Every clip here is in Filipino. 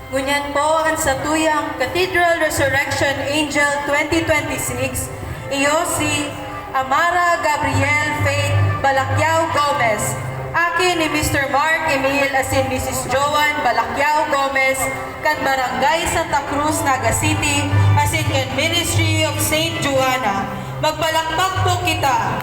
Ngunyan po ang satuyang Cathedral Resurrection Angel 2026, iyo si Amara Gabriel Faith Balakyao Gomez. Akin ni Mr. Mark Emil asin Mrs. Joan Balakyao Gomez kan Barangay Santa Cruz, Naga City, asin kan Ministry of St. Joanna. Magpalakpak po kita.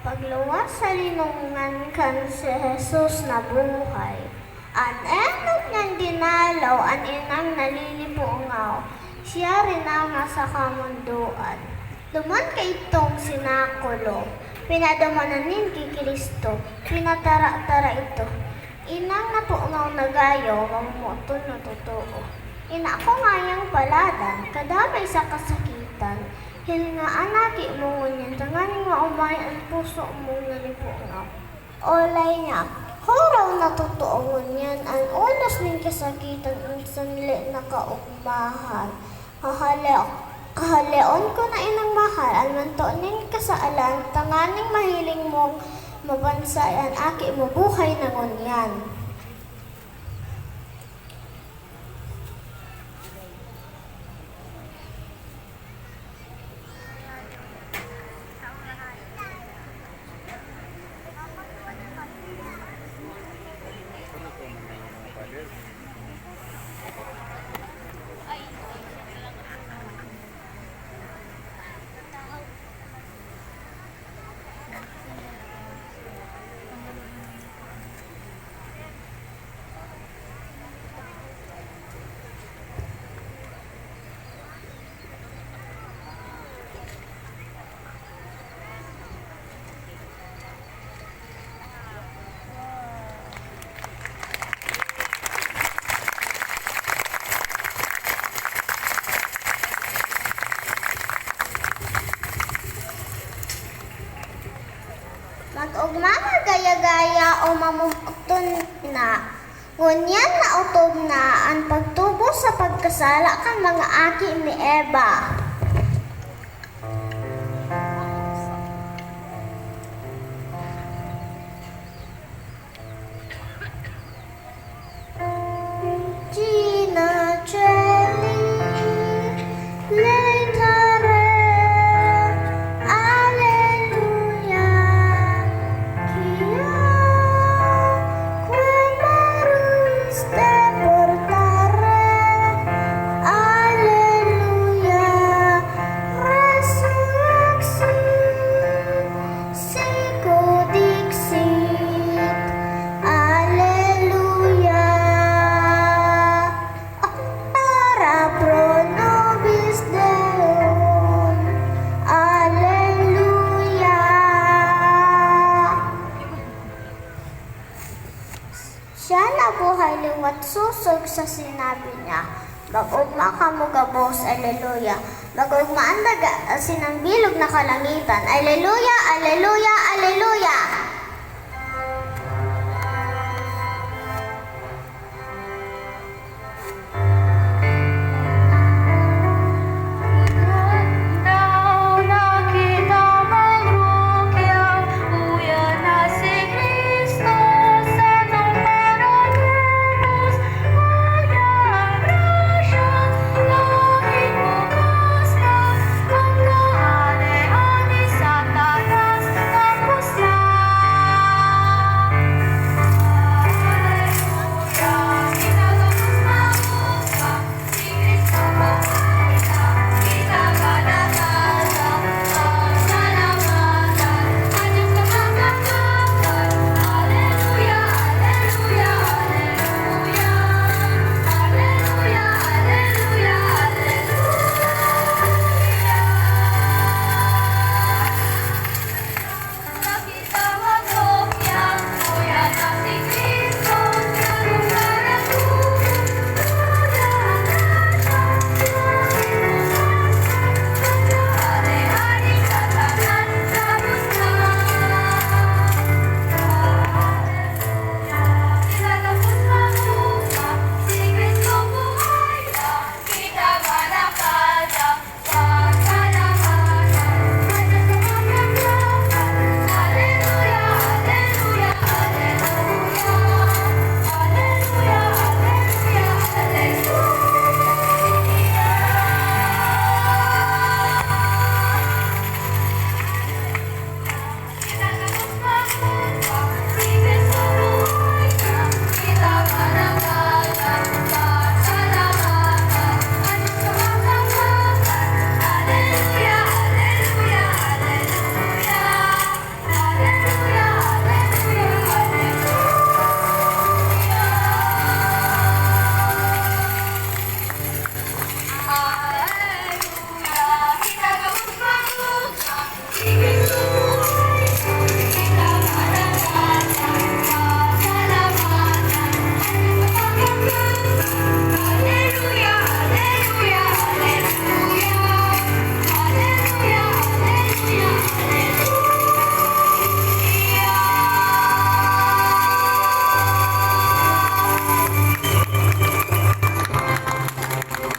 Pagluwas sa linungan kan si Jesus na buhay, an enot niyang dinalaw, an inang nalilipungaw, siya rin ang nasa kamunduan. Duman kay itong sinakulo, pinadamananin kay Kristo, pinatara-tara ito. Inang napungaw na gayo, mamutol na totoo. Ina ko ngayang paladan, kadamay sa kasakitan, hilinga anaki mo ngunyan, tanganing maumay ang puso mong nalipungaw. Olay niya, horaw na totoo ngunyan, ang unas ng kasakitan ang sanli na kaugmahan. Kahaleon ko na inang mahal, ang mantoning kasaalan, tanganing mahiling mong mabansayan, aki mo buhay na ngunyan. Mag-ugmama gaya-gaya o mamugton na. Ngunyan na utob na ang pagtubo sa pagkasala kan mga aki ni Eva. Gina Jelly, Leitare, Alleluia, Kia, Quem Maris te portare, Alleluia. sa sinabi niya, mag-ugma ka mo gabos, aleluya. Mag-ugma ang daga, sinang bilog na kalangitan, aleluya, aleluya, aleluya.